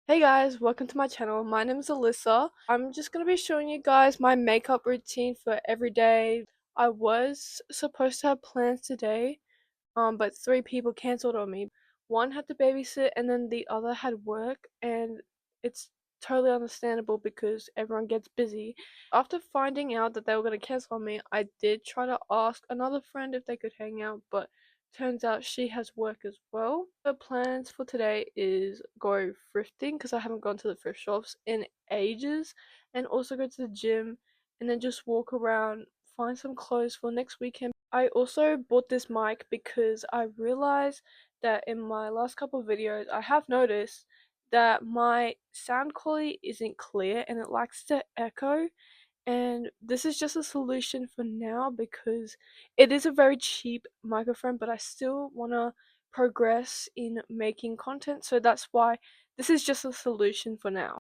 Hey guys, welcome to my channel. My name is Alyssa. I'm just going to be showing you guys my makeup routine for every day. I was supposed to have plans today, but three people cancelled on me. One had to babysit and then the other had work, and it's totally understandable because everyone gets busy. After finding out that they were going to cancel on me, I did try to ask another friend if they could hang out, but turns out she has work as well. The plans for today is go thrifting because I haven't gone to the thrift shops in ages, and also go to the gym and then just walk around, find some clothes for next weekend. I also bought this mic because I realized that in my last couple of videos I have noticed that my sound quality isn't clear and it likes to echo, and this is just a solution for now because it is a very cheap microphone, but I still want to progress in making content, so that's why this is just a solution for now.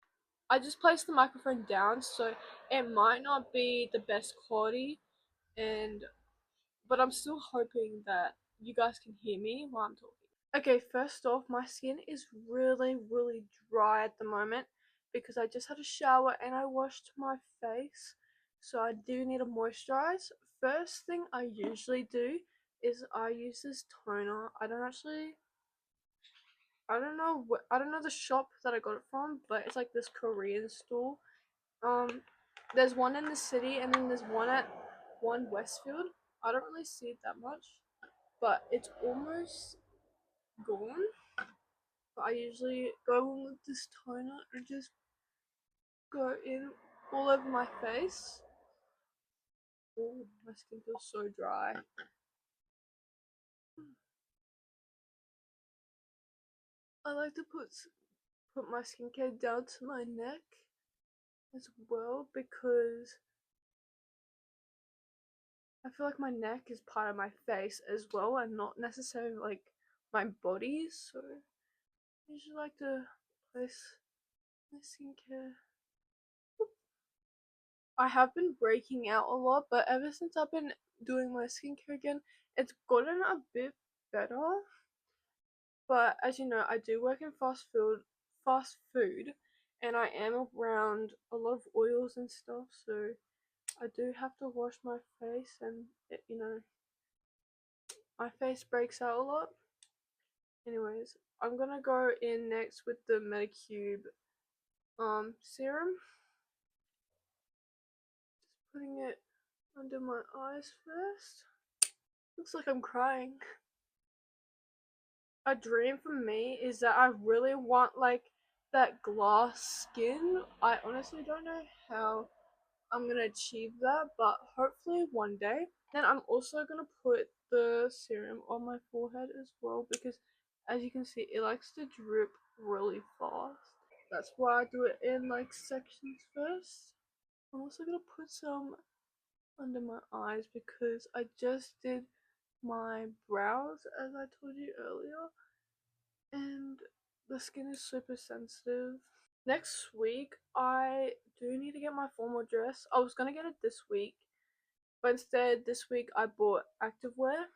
I just placed the microphone down, so it might not be the best quality, and but I'm still hoping that you guys can hear me while I'm talking. Okay, first off, my skin is really dry at the moment because I just had a shower and I washed my face. So I do need to moisturize. First thing I usually do is I use this toner. I don't know the shop that I got it from, but it's like this Korean store. Um there's one in the city and then there's one at One Westfield. I don't really see it that much, but it's almost gone. But I usually go in with this toner and just go in all over my face. Oh, my skin feels so dry. I like to put my skincare down to my neck as well because I feel like my neck is part of my face as well and not necessarily like my body. So I usually like to place my skincare. I have been breaking out a lot, but ever since I've been doing my skincare again, it's gotten a bit better. But as you know, I do work in fast food, and I am around a lot of oils and stuff, so I do have to wash my face, and my face breaks out a lot. Anyways, I'm gonna go in next with the Medicube serum. Just putting it under my eyes first. Looks like I'm crying. A dream for me is that I really want like that glass skin. I honestly don't know how I'm gonna achieve that, but hopefully one day. Then I'm also gonna put the serum on my forehead as well because as you can see it likes to drip really fast. That's why I do it in like sections first. I'm also gonna put some under my eyes because I just did my brows as I told you earlier, and the skin is super sensitive. Next week, I do need to get my formal dress. I was gonna get it this week, but instead, this week I bought activewear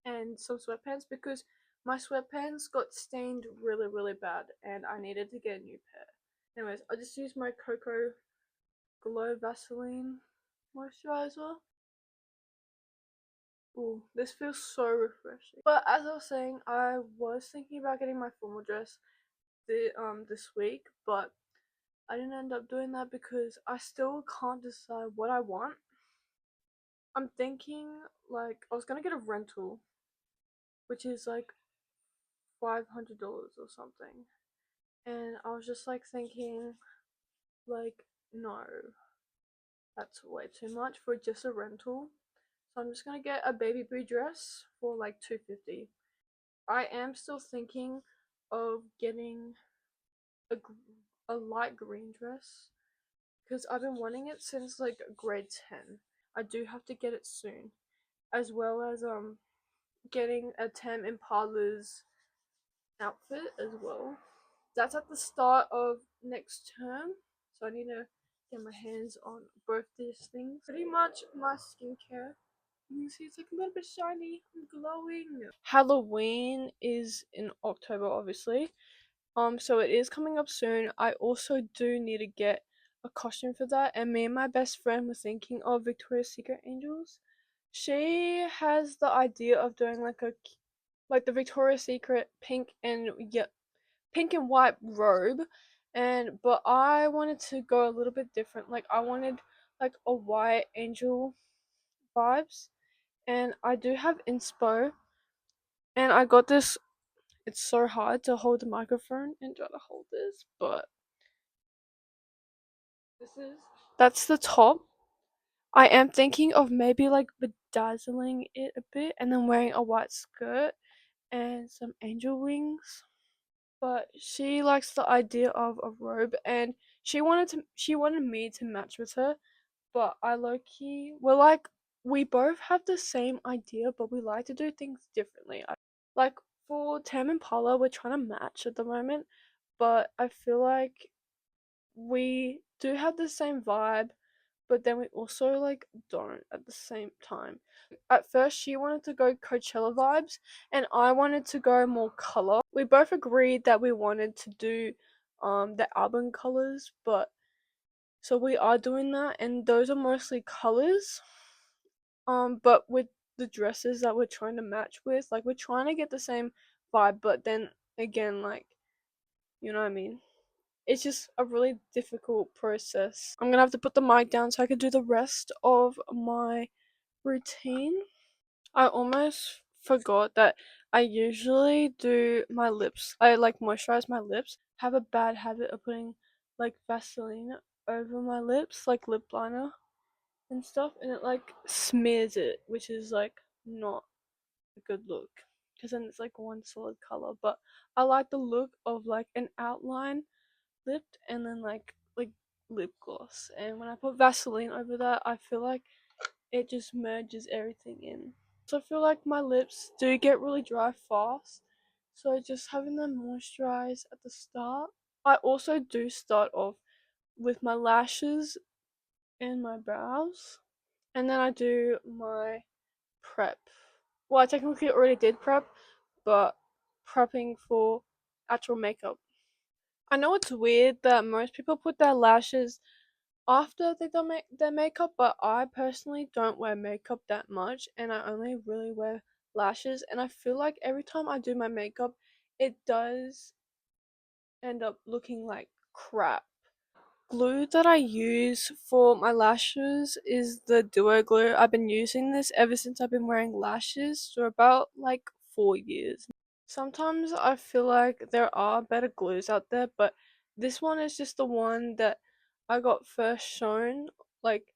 and some sweatpants because my sweatpants got stained really bad and I needed to get a new pair. Anyways, I just used my Cocoa Glow Vaseline moisturizer. Ooh, this feels so refreshing. But as I was saying, I was thinking about getting my formal dress this week, but I didn't end up doing that because I still can't decide what I want. I'm thinking like I was gonna get a rental, which is like $500 or something, and I was just like thinking like no, that's way too much for just a rental. So I'm just gonna get a baby blue dress for like 250. I am still thinking of getting a a light green dress because I've been wanting it since like grade 10. I do have to get it soon, as well as getting a Tem Impala's outfit as well. That's at the start of next term, so I need to get my hands on both these things. Pretty much my skincare. You can see it's like a little bit shiny and glowing. Halloween is in October, obviously, So it is coming up soon. I also do need to get a costume for that, and me and my best friend were thinking of Victoria's Secret Angels. She has the idea of doing like the Victoria's Secret pink and white robe, and but I wanted to go a little bit different. Like I wanted like a white angel vibes, and I do have inspo, and I got this. It's so hard to hold the microphone and try to hold this, but this is that's the top. I am thinking of maybe like bedazzling it a bit and then wearing a white skirt and some angel wings. But she likes the idea of a robe, and she wanted me to match with her, but I low key we're like we both have the same idea, but we like to do things differently. Like for Tam and Paula, we're trying to match at the moment, but I feel like we do have the same vibe, but then we also like don't at the same time. At first, she wanted to go Coachella vibes, and I wanted to go more color. We both agreed that we wanted to do the album colors, but so we are doing that, and those are mostly colors. But with the dresses that we're trying to match with, like we're trying to get the same vibe, but then again, like you know what I mean. It's just a really difficult process. I'm gonna have to put the mic down so I can do the rest of my routine. I almost forgot that I usually do my lips. I like moisturize my lips. Have a bad habit of putting like Vaseline over my lips, like lip liner and stuff, and it like smears it, which is like not a good look because then it's like one solid color. But I like the look of like an outline lipped and then like lip gloss. And when I put Vaseline over that, I feel like it just merges everything in. So I feel like my lips do get really dry fast. So just having them moisturize at the start. I also do start off with my lashes and my brows. And then I do my prep. Well, I technically already did prep, but prepping for actual makeup. I know it's weird that most people put their lashes after they done their makeup, but I personally don't wear makeup that much, and I only really wear lashes. And I feel like every time I do my makeup, it does end up looking like crap. Glue that I use for my lashes is the Duo glue. I've been using this ever since I've been wearing lashes for about like 4 years. Sometimes I feel like there are better glues out there, but this one is just the one that I got first shown. Like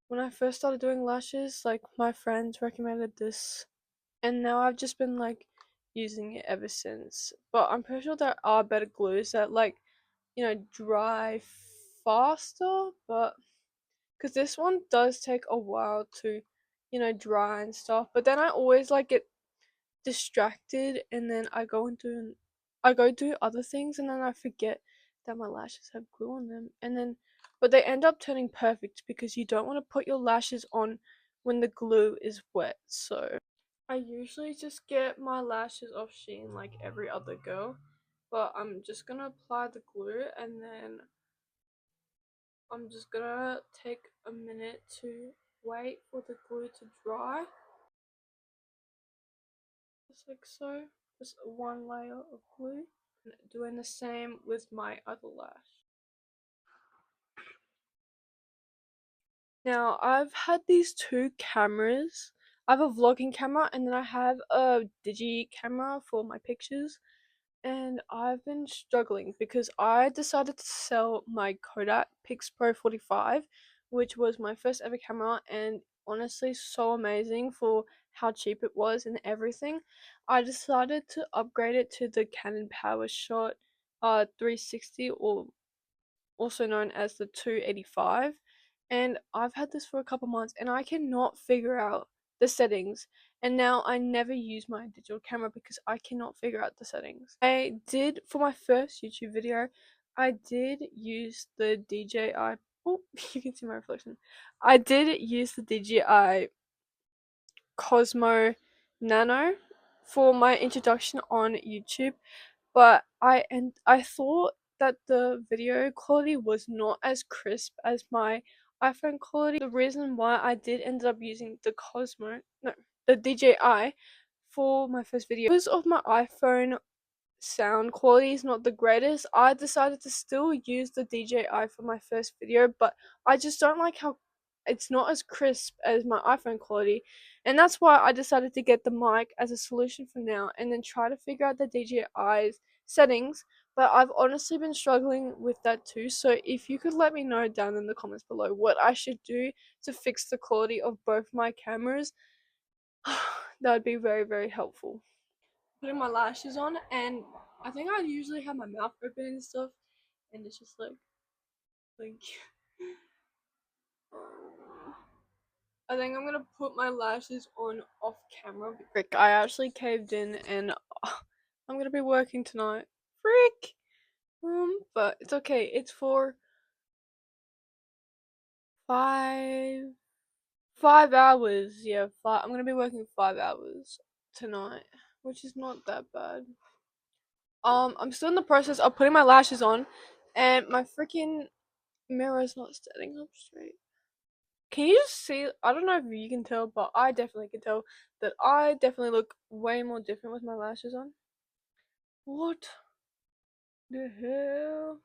when I first started doing lashes, like my friends recommended this, and now I've just been like using it ever since. But I'm pretty sure there are better glues that like, dry faster, but because this one does take a while to, dry and stuff. But then I always like get distracted, and then I go do other things, and then I forget that my lashes have glue on them, and then but they end up turning perfect because you don't want to put your lashes on when the glue is wet. So I usually just get my lashes off Shein like every other girl, but I'm just gonna apply the glue, and then I'm just gonna take a minute to wait for the glue to dry, just like so. Just one layer of glue. Doing the same with my other lash. Now, I've had these two cameras. I have a vlogging camera, and then I have a digi camera for my pictures. And I've been struggling because I decided to sell my Kodak Pix Pro 45, which was my first ever camera, and honestly so amazing for how cheap it was and everything. I decided to upgrade it to the Canon PowerShot 360, or also known as the 285, and I've had this for a couple months and I cannot figure out the settings, and now I never use my digital camera because I cannot figure out the settings. I did for my first YouTube video, I did use the DJI. Oh, you can see my reflection. I did use the DJI Cosmo Nano for my introduction on YouTube, but I thought that the video quality was not as crisp as my iPhone quality. The reason why I did end up using the Cosmo, no, the DJI for my first video because of my iPhone sound quality is not the greatest. I decided to still use the DJI for my first video, but I just don't like how it's not as crisp as my iPhone quality, and that's why I decided to get the mic as a solution for now and then try to figure out the DJI's settings. But I've honestly been struggling with that too, so if you could let me know down in the comments below what I should do to fix the quality of both my cameras, that would be very, very helpful. Putting my lashes on, and I think I usually have my mouth open and stuff, and it's just like I think I'm gonna put my lashes on off camera. Frick, I actually caved in, and I'm gonna be working tonight. Frick. But it's okay. It's for 5 5 hours. Yeah, five. I'm gonna be working 5 hours tonight, which is not that bad. I'm still in the process of putting my lashes on, and my freaking mirror is not standing up straight. Can you just see? I don't know if you can tell, but I definitely can tell that I definitely look way more different with my lashes on. What the hell?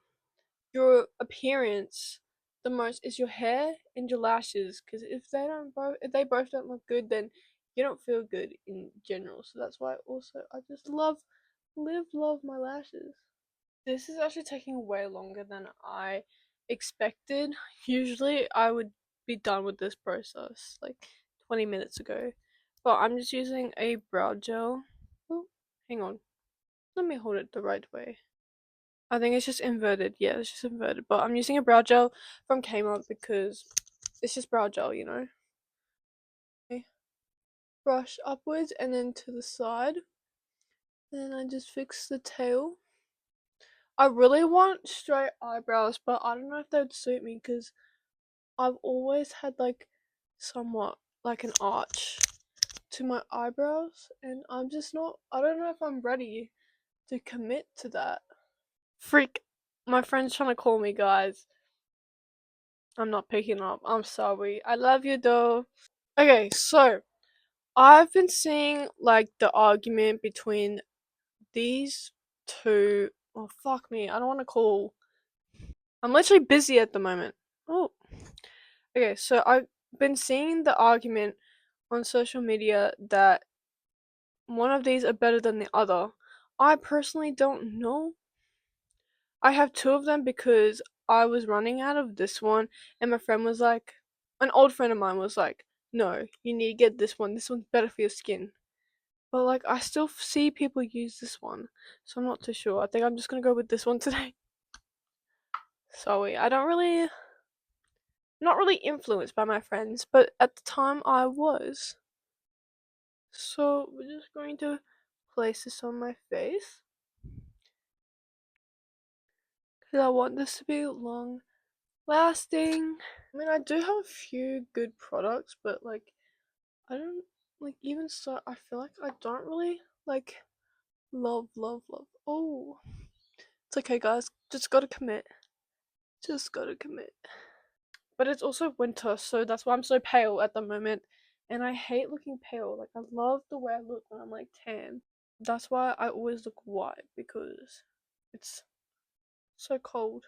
Your appearance, the most is your hair and your lashes. Because if they both don't look good, then you don't feel good in general. So that's why also I just love my lashes. This is actually taking way longer than I expected. Usually, I would be done with this process like 20 minutes ago. But I'm just using a brow gel. Oh, hang on. Let me hold it the right way. I think it's just inverted. Yeah, it's just inverted. But I'm using a brow gel from Kmart because it's just brow gel, you know? Okay. Brush upwards and then to the side. Then I just fix the tail. I really want straight eyebrows, but I don't know if they would suit me because I've always had like somewhat like an arch to my eyebrows, and I'm just not. I don't know if I'm ready to commit to that. Freak, my friend's trying to call me, guys. I'm not picking up. I'm sorry. I love you though. Okay, so I've been seeing like the argument between these two. Oh, fuck me. I don't want to call. I'm literally busy at the moment. Oh, okay, so I've been seeing the argument on social media that one of these are better than the other. I personally don't know. I have two of them because I was running out of this one, and my friend was like, an old friend of mine was like, no, you need to get this one. This one's better for your skin. But like, I still see people use this one, so I'm not too sure. I think I'm just gonna go with this one today. Sorry, I don't really, not really influenced by my friends, but at the time I was. So we're just going to place this on my face because I want this to be long lasting. I mean, I do have a few good products, but like, I don't like even so. I feel like I don't really like love. Oh, it's okay, guys. Just gotta commit. Just gotta commit. But it's also winter, so that's why I'm so pale at the moment. And I hate looking pale. Like, I love the way I look when I'm like tan. That's why I always look white because it's so cold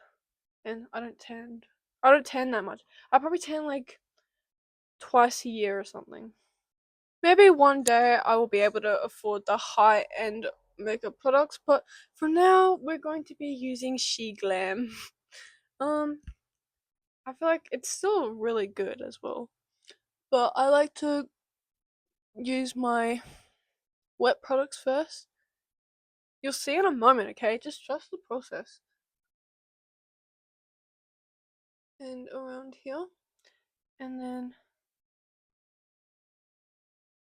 and I don't tan. I don't tan that much. I probably tan like twice a year or something. Maybe one day I will be able to afford the high end makeup products, but for now we're going to be using She Glam. um, I feel like it's still really good as well, but I like to use my wet products first. You'll see in a moment, okay? Just trust the process. And around here, and then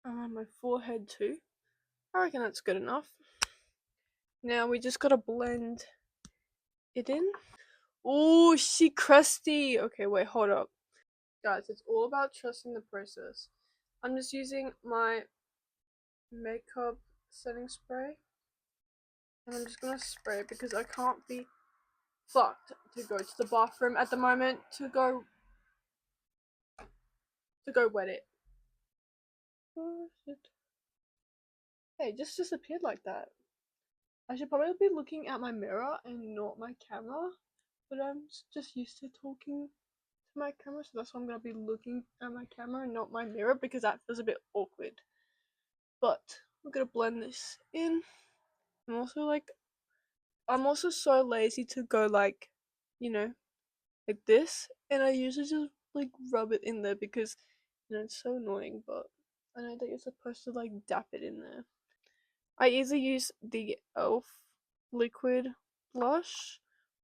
around my forehead too. I reckon that's good enough. Now we just gotta blend it in. Oh, she crusty. Okay, wait, hold up. Guys, it's all about trusting the process. I'm just using my makeup setting spray. And I'm just gonna spray it because I can't be fucked to go to the bathroom at the moment to go wet it. Oh shit. Hey, it just disappeared like that. I should probably be looking at my mirror and not my camera, but I'm just used to talking to my camera, so that's why I'm gonna be looking at my camera and not my mirror because that feels a bit awkward. But we're gonna blend this in. I'm also so lazy to go like, you know, like this, and I usually just like rub it in there because it's so annoying. But I know that you're supposed to like dap it in there. I either use the e.l.f. liquid blush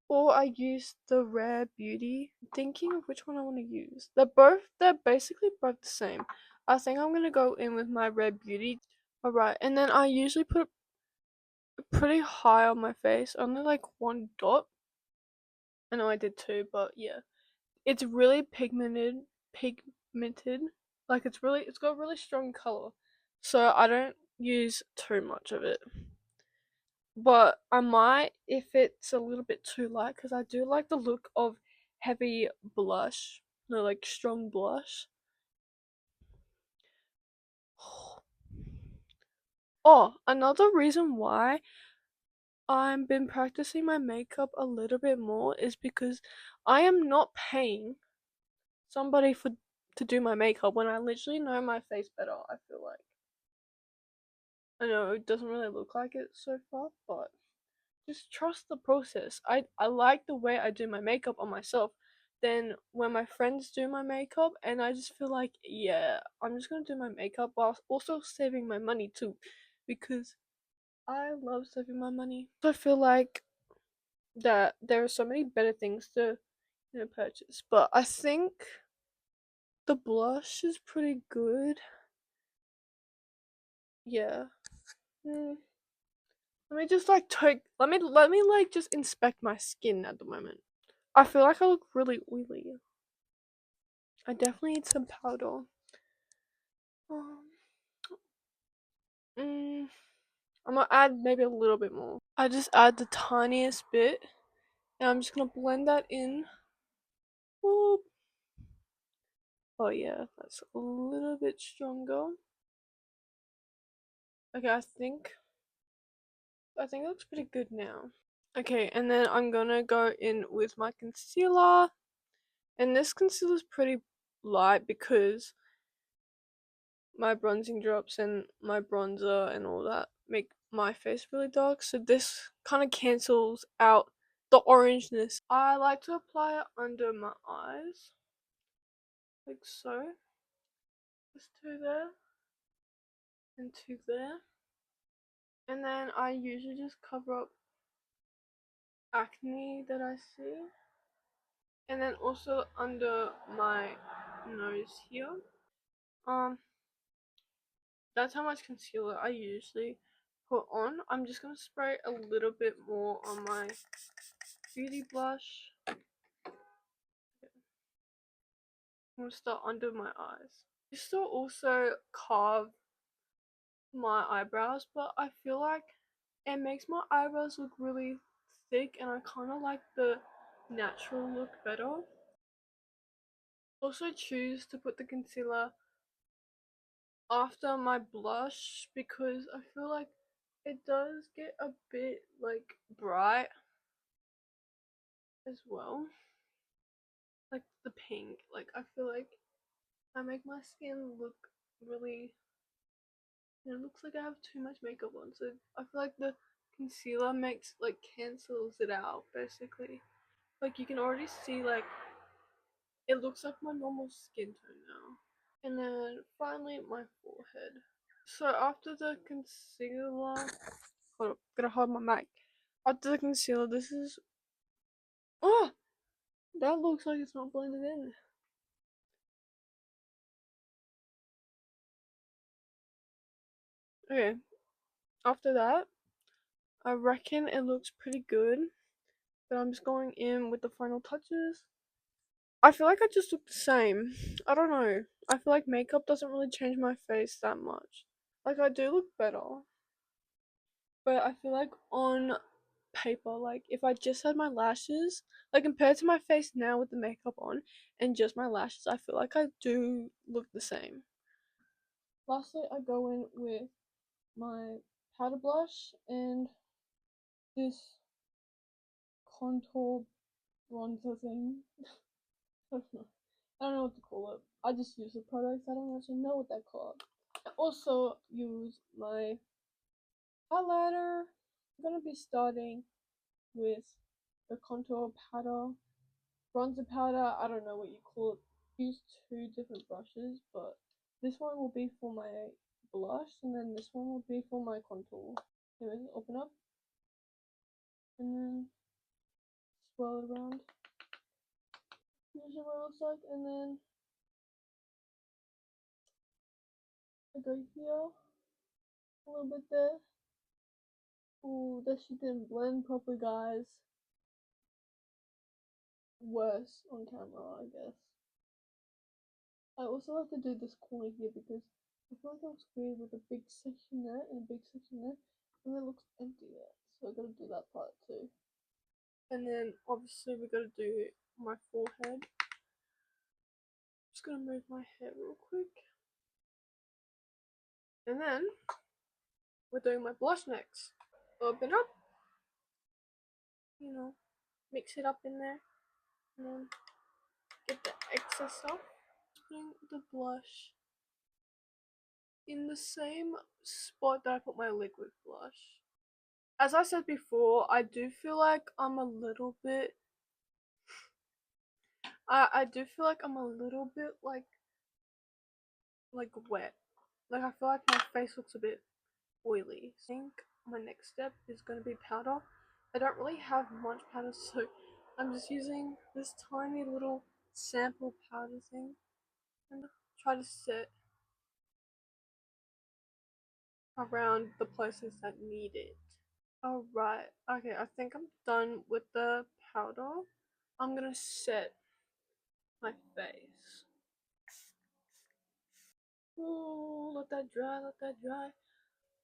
or I use the Rare Beauty. I'm thinking of which one I want to use. They're basically both the same. I think I'm gonna go in with my Rare Beauty. Alright, and then I usually put pretty high on my face, only like one dot. I know I did two, but yeah. It's really pigmented. Like it's got really strong color. So I don't use too much of it. But I might if it's a little bit too light because I do like the look of heavy blush. No, like strong blush. Oh, another reason why I've been practicing my makeup a little bit more is because I am not paying somebody to do my makeup when I literally know my face better, I feel like. I know it doesn't really look like it so far, but just trust the process. I like the way I do my makeup on myself. Then when my friends do my makeup and I just feel like, yeah, I'm just gonna do my makeup while also saving my money too. Because I love saving my money. So I feel like that there are so many better things to purchase. But I think the blush is pretty good. Yeah. Mm. Let me just like take let me like just inspect my skin at the moment. I feel like I look really oily. I definitely need some powder. Um, mm, I'm gonna add maybe a little bit more. I just add the tiniest bit, and I'm just gonna blend that in. Boop. Oh yeah, that's a little bit stronger. Okay, I think it looks pretty good now. Okay, and then I'm gonna go in with my concealer, and this concealer is pretty light because my bronzing drops and my bronzer and all that make my face really dark, so this kind of cancels out the orangeness. I like to apply it under my eyes, like so. Just two there and two there. And then I usually just cover up acne that I see. And then also under my nose here. Um, that's how much concealer I usually put on. I'm just gonna spray a little bit more on my beauty blush. I'm gonna start under my eyes. I used to also carve my eyebrows, but I feel like it makes my eyebrows look really thick and I kind of like the natural look better. Also choose to put the concealer after my blush because I feel like it does get a bit like bright as well. Like the pink, like I feel like I make my skin look really, it looks like I have too much makeup on, so I feel like the concealer makes like cancels it out basically. Like you can already see like it looks like my normal skin tone now. And then finally my forehead. So after the concealer, hold up, gotta hold my mic. After the concealer, this is, oh, that looks like it's not blended in. Okay, after that, I reckon it looks pretty good. But I'm just going in with the final touches. I feel like I just look the same. I don't know. I feel like makeup doesn't really change my face that much. Like I do look better. But I feel like on paper, like if I just had my lashes, like compared to my face now with the makeup on and just my lashes, I feel like I do look the same. Lastly, I go in with my powder blush and this contour bronzer thing. I don't know. I don't know what to call it. I just use the products. I don't actually know what they're called. I also use my highlighter. I'm gonna be starting with the contour powder, bronzer powder. I don't know what you call it. Use two different brushes, but this one will be for my blush, and then this one will be for my contour. Anyways, open up and then swirl it around. Usually what it looks like, and then I go here a little bit there. Ooh, that shit didn't blend properly, guys. Worse on camera, I guess. I also like to do this corner here because I feel like it looks weird with a big section there and a big section there, and it looks empty there. So I gotta do that part too. And then obviously we gotta do my forehead. Just gonna move my hair real quick. And then we're doing my blush next. Open up, mix it up in there, and then get the excess off. Putting the blush in the same spot that I put my liquid blush. As I said before, I do feel like I'm a little bit I do feel like I'm a little bit like wet. Like I feel like my face looks a bit oily. I think my next step is gonna be powder. I don't really have much powder, so I'm just using this tiny little sample powder thing and try to set around the places that need it. Alright, okay, I think I'm done with the powder. I'm gonna set my face. Ooh, let that dry, let that dry.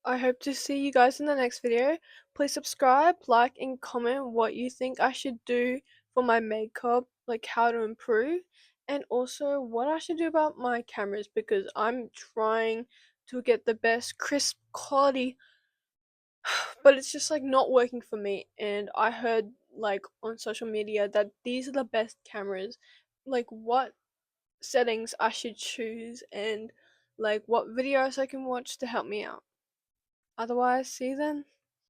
I hope to see you guys in the next video. Please subscribe, like, and comment what you think I should do for my makeup, like how to improve, and also what I should do about my cameras because I'm trying to get the best crisp quality, but it's just like not working for me. And I heard like on social media that these are the best cameras, like what settings I should choose and like what videos I can watch to help me out. Otherwise, see you then.